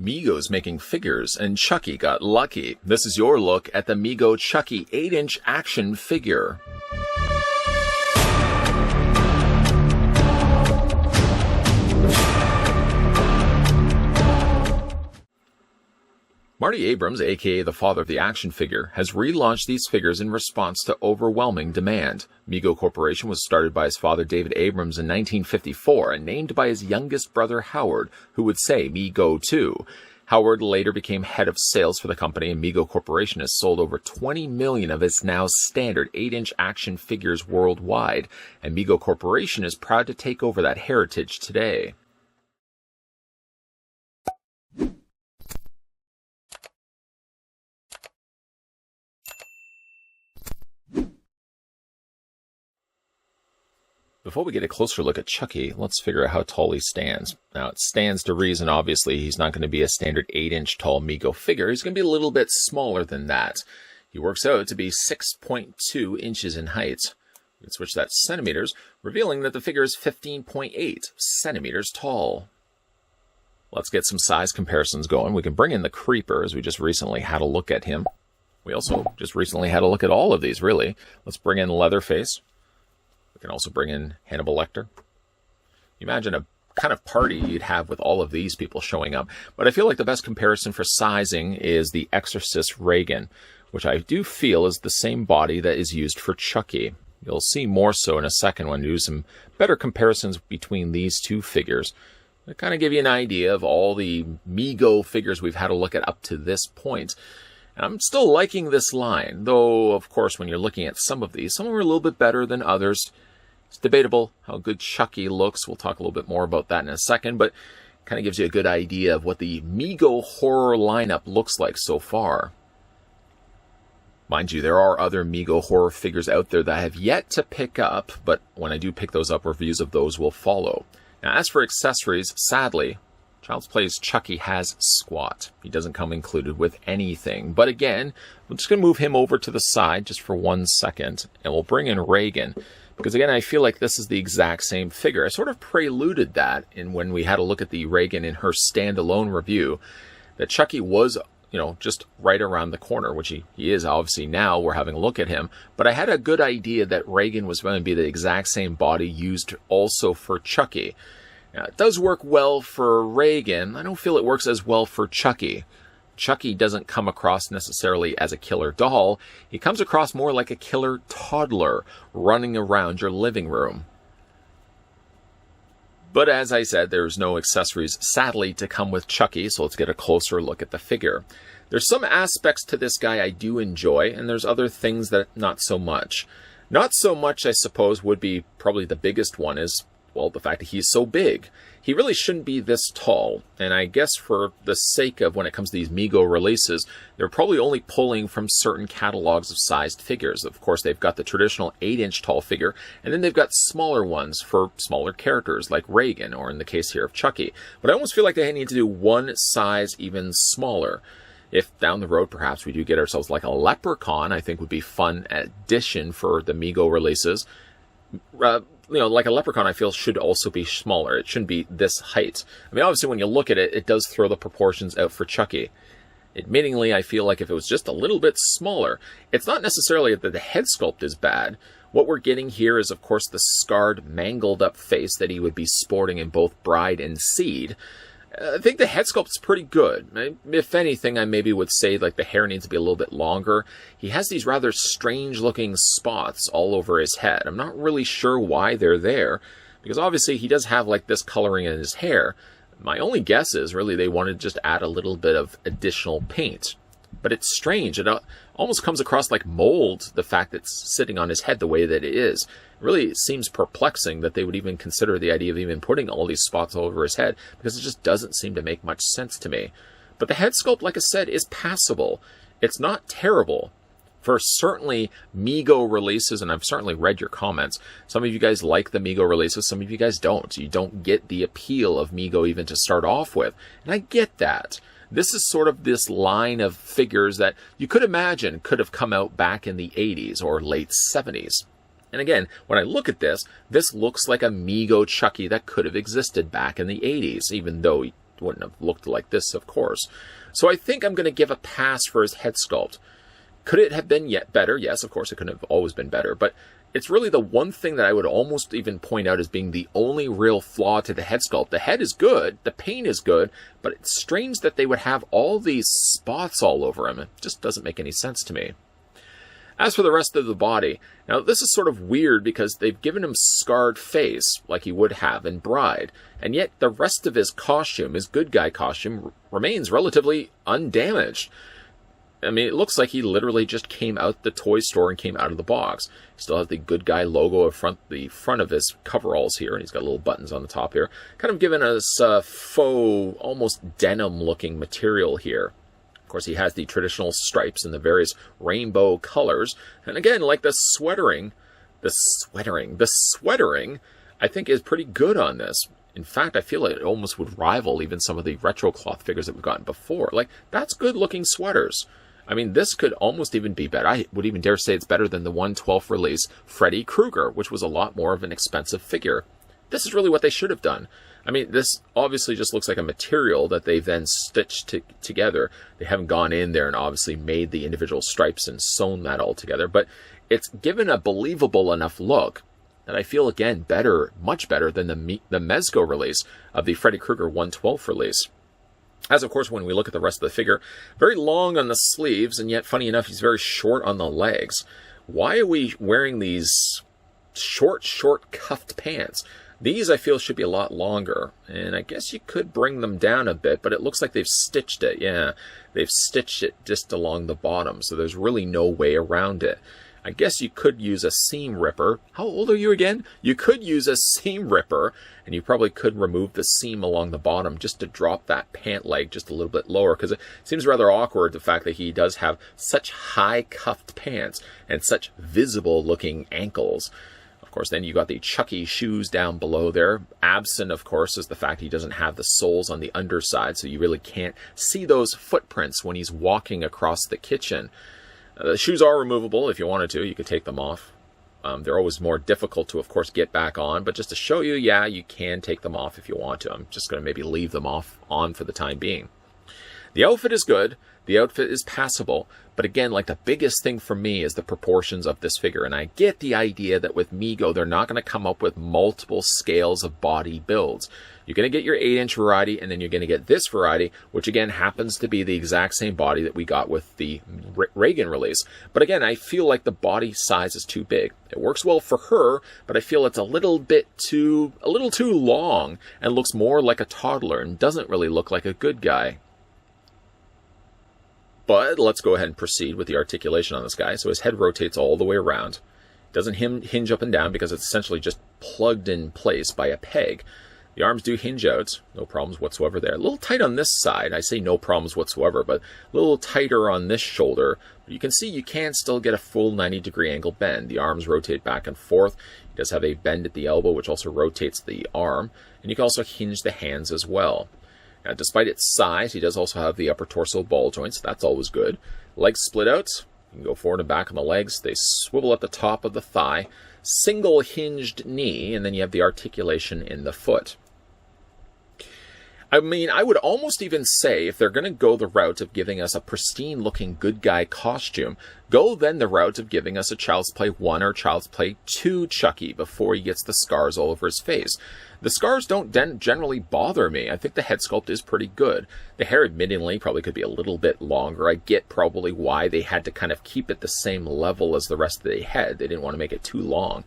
MEGO's making figures, and Chucky got lucky. This is your look at the MEGO Chucky 8-inch action figure. Marty Abrams, aka the father of the action figure, has relaunched these figures in response to overwhelming demand. MEGO Corporation was started by his father David Abrams in 1954 and named by his youngest brother Howard, who would say "Me go too." Howard later became head of sales for the company, and MEGO Corporation has sold over 20 million of its now standard 8-inch action figures worldwide, and MEGO Corporation is proud to take over that heritage today. Before we get a closer look at Chucky, let's figure out how tall he stands. Now, it stands to reason, obviously, he's not going to be a standard 8-inch tall MEGO figure. He's going to be a little bit smaller than that. He works out to be 6.2 inches in height. We can switch that to centimeters, revealing that the figure is 15.8 centimeters tall. Let's get some size comparisons going. We can bring in the Creeper, as we just recently had a look at him. We also just recently had a look at all of these, really. Let's bring in Leatherface. We can also bring in Hannibal Lecter. Imagine a kind of party you'd have with all of these people showing up. But I feel like the best comparison for sizing is the Exorcist Reagan, which I do feel is the same body that is used for Chucky. You'll see more so in a second when we do some better comparisons between these two figures. To kind of give you an idea of all the MEGO figures we've had a look at up to this point. And I'm still liking this line, though, of course, when you're looking at some of these, some are a little bit better than others. It's debatable how good Chucky looks. We'll talk a little bit more about that in a second, but kind of gives you a good idea of what the MEGO horror lineup looks like so far. Mind you, there are other MEGO horror figures out there that I have yet to pick up, but when I do pick those up, reviews of those will follow. Now, as for accessories, sadly, Child's Play's Chucky has squat. He doesn't come included with anything. But again, I'm just going to move him over to the side just for 1 second, and we'll bring in Reagan. Because again, I feel like this is the exact same figure. I sort of preluded that when we had a look at the Reagan in her standalone review, that Chucky was, just right around the corner, which he is obviously now. We're having a look at him. But I had a good idea that Reagan was going to be the exact same body used also for Chucky. Now, it does work well for Reagan. I don't feel it works as well for Chucky. Chucky doesn't come across necessarily as a killer doll. He comes across more like a killer toddler running around your living room. But as I said, there's no accessories, sadly, to come with Chucky, so let's get a closer look at the figure. There's some aspects to this guy I do enjoy, and there's other things that not so much. Not so much, I suppose, would be probably the biggest one is, well, the fact that he's so big. He really shouldn't be this tall, and I guess for the sake of when it comes to these MEGO releases, they're probably only pulling from certain catalogs of sized figures. Of course, they've got the traditional 8-inch tall figure, and then they've got smaller ones for smaller characters like Reagan, or in the case here of Chucky. But I almost feel like they need to do one size even smaller. If down the road, perhaps we do get ourselves like a Leprechaun, I think would be fun addition for the MEGO releases. Like a Leprechaun, I feel should also be smaller. It shouldn't be this height. I mean, obviously, when you look at it, it does throw the proportions out for Chucky. Admittingly, I feel like if it was just a little bit smaller, it's not necessarily that the head sculpt is bad. What we're getting here is, of course, the scarred, mangled up face that he would be sporting in both Bride and Seed. I think the head sculpt's pretty good. If anything, I maybe would say like the hair needs to be a little bit longer. He has these rather strange-looking spots all over his head. I'm not really sure why they're there, because obviously he does have like this coloring in his hair. My only guess is really they wanted to just add a little bit of additional paint. But it's strange. It almost comes across like mold, the fact that it's sitting on his head the way that it is. It really seems perplexing that they would even consider the idea of even putting all these spots all over his head, because it just doesn't seem to make much sense to me. But the head sculpt, like I said, is passable. It's not terrible. For certainly MEGO releases, and I've certainly read your comments, some of you guys like the MEGO releases, some of you guys don't. You don't get the appeal of MEGO even to start off with. And I get that. This is sort of this line of figures that you could imagine could have come out back in the 80s or late 70s. And again, when I look at this, this looks like a MEGO Chucky that could have existed back in the 80s, even though he wouldn't have looked like this, of course. So I think I'm going to give a pass for his head sculpt. Could it have been yet better? Yes, of course, it could have always been better. But it's really the one thing that I would almost even point out as being the only real flaw to the head sculpt. The head is good, the paint is good, but it's strange that they would have all these spots all over him. It just doesn't make any sense to me. As for the rest of the body, now this is sort of weird because they've given him scarred face like he would have in Bride, and yet the rest of his costume, his good guy costume, remains relatively undamaged. I mean, it looks like he literally just came out the toy store and came out of the box. He still has the good guy logo at the front of his coveralls here, and he's got little buttons on the top here, kind of giving us faux, almost denim-looking material here. Of course, he has the traditional stripes in the various rainbow colors, and again, like the sweatering, I think is pretty good on this. In fact, I feel like it almost would rival even some of the retro cloth figures that we've gotten before. Like, that's good-looking sweaters. I mean, this could almost even be better. I would even dare say it's better than the 1/12 release Freddy Krueger, which was a lot more of an expensive figure. This is really what they should have done. I mean, this obviously just looks like a material that they've then stitched together. They haven't gone in there and obviously made the individual stripes and sewn that all together. But it's given a believable enough look that I feel, again, better, much better than the MEGO release of the Freddy Krueger 1/12 release. As, of course, when we look at the rest of the figure, very long on the sleeves, and yet, funny enough, he's very short on the legs. Why are we wearing these short cuffed pants? These, I feel, should be a lot longer, and I guess you could bring them down a bit, but it looks like they've stitched it. Yeah, they've stitched it just along the bottom, so there's really no way around it. I guess you could use a seam ripper. How old are you again? You could use a seam ripper, and you probably could remove the seam along the bottom just to drop that pant leg just a little bit lower, because it seems rather awkward, the fact that he does have such high cuffed pants and such visible looking ankles. Of course, then you got the Chucky shoes down below there. Absent, of course, is the fact he doesn't have the soles on the underside, so you really can't see those footprints when he's walking across the kitchen. The shoes are removable if you wanted to. You could take them off. They're always more difficult to, of course, get back on. But just to show you, yeah, you can take them off if you want to. I'm just going to maybe leave them on for the time being. The outfit is good. The outfit is passable. But again, like, the biggest thing for me is the proportions of this figure. And I get the idea that with MEGO, they're not going to come up with multiple scales of body builds. You're going to get your 8-inch variety, and then you're going to get this variety, which again happens to be the exact same body that we got with the Reagan release. But again, I feel like the body size is too big. It works well for her, but I feel it's a little too long and looks more like a toddler and doesn't really look like a good guy. But let's go ahead and proceed with the articulation on this guy. So his head rotates all the way around. It doesn't hinge up and down because it's essentially just plugged in place by a peg. The arms do hinge out, no problems whatsoever there. A little tight on this side, I say no problems whatsoever, but a little tighter on this shoulder. But you can see you can still get a full 90-degree angle bend. The arms rotate back and forth. He does have a bend at the elbow, which also rotates the arm. And you can also hinge the hands as well. Now, despite its size, he does also have the upper torso ball joints. That's always good. Legs split out. You can go forward and back on the legs. They swivel at the top of the thigh. Single hinged knee, and then you have the articulation in the foot. I mean, I would almost even say, if they're going to go the route of giving us a pristine-looking good guy costume, go then the route of giving us a Child's Play 1 or Child's Play 2 Chucky before he gets the scars all over his face. The scars don't generally bother me. I think the head sculpt is pretty good. The hair, admittingly, probably could be a little bit longer. I get probably why they had to kind of keep it the same level as the rest of the head. They didn't want to make it too long.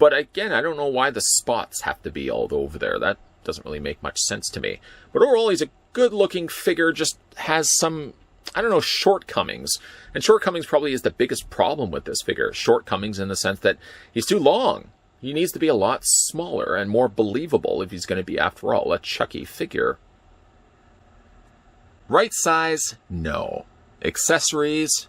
But again, I don't know why the spots have to be all over there. That doesn't really make much sense to me. But overall, he's a good-looking figure, just has some, I don't know, shortcomings. And shortcomings probably is the biggest problem with this figure. Shortcomings in the sense that he's too long. He needs to be a lot smaller and more believable if he's going to be, after all, a Chucky figure. Right size? No. Accessories?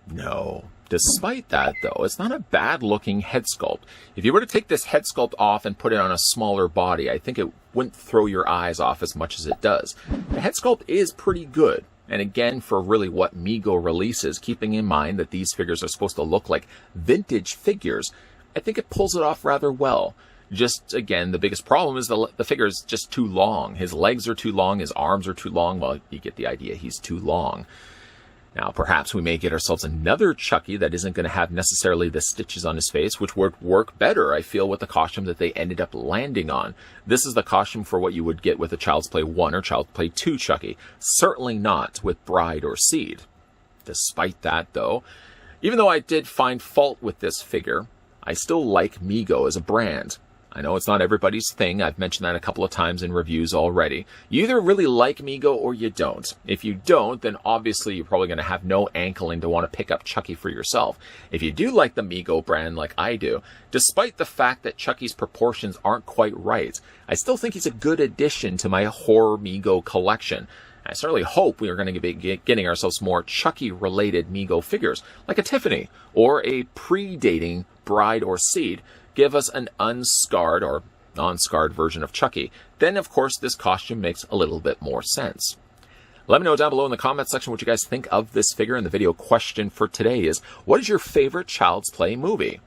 No. Despite that, though, it's not a bad-looking head sculpt. If you were to take this head sculpt off and put it on a smaller body, I think it wouldn't throw your eyes off as much as it does. The head sculpt is pretty good. And again, for really what MEGO releases, keeping in mind that these figures are supposed to look like vintage figures, I think it pulls it off rather well. Just, again, the biggest problem is the figure is just too long. His legs are too long, his arms are too long. Well, you get the idea, he's too long. Now, perhaps we may get ourselves another Chucky that isn't going to have necessarily the stitches on his face, which would work better, I feel, with the costume that they ended up landing on. This is the costume for what you would get with a Child's Play 1 or Child's Play 2 Chucky. Certainly not with Bride or Seed. Despite that, though, even though I did find fault with this figure, I still like MEGO as a brand. I know it's not everybody's thing. I've mentioned that a couple of times in reviews already. You either really like MEGO or you don't. If you don't, then obviously you're probably going to have no ankling to want to pick up Chucky for yourself. If you do like the MEGO brand like I do, despite the fact that Chucky's proportions aren't quite right, I still think he's a good addition to my horror MEGO collection. I certainly hope we are going to be getting ourselves more Chucky-related MEGO figures, like a Tiffany or a predating Bride or Seed. Give us an unscarred or non-scarred version of Chucky. Then, of course, this costume makes a little bit more sense. Let me know down below in the comment section what you guys think of this figure. And the video question for today is, what is your favorite Child's Play movie?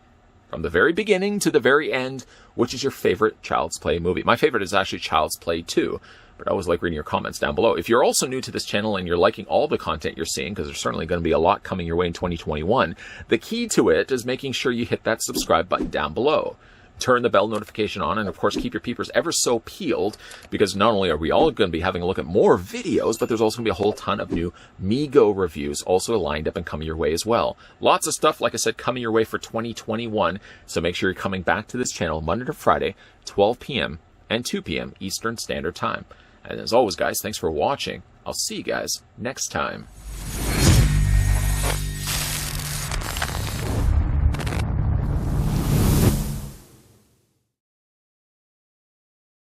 From the very beginning to the very end, which is your favorite Child's Play movie? My favorite is actually Child's Play 2. But I always like reading your comments down below. If you're also new to this channel and you're liking all the content you're seeing, because there's certainly going to be a lot coming your way in 2021, the key to it is making sure you hit that subscribe button down below. Turn the bell notification on, and of course keep your peepers ever so peeled, because not only are we all going to be having a look at more videos, but there's also going to be a whole ton of new MEGO reviews also lined up and coming your way as well. Lots of stuff, like I said, coming your way for 2021, so make sure you're coming back to this channel Monday to Friday, 12 p.m. and 2 p.m. Eastern Standard Time. And as always, guys, thanks for watching. I'll see you guys next time.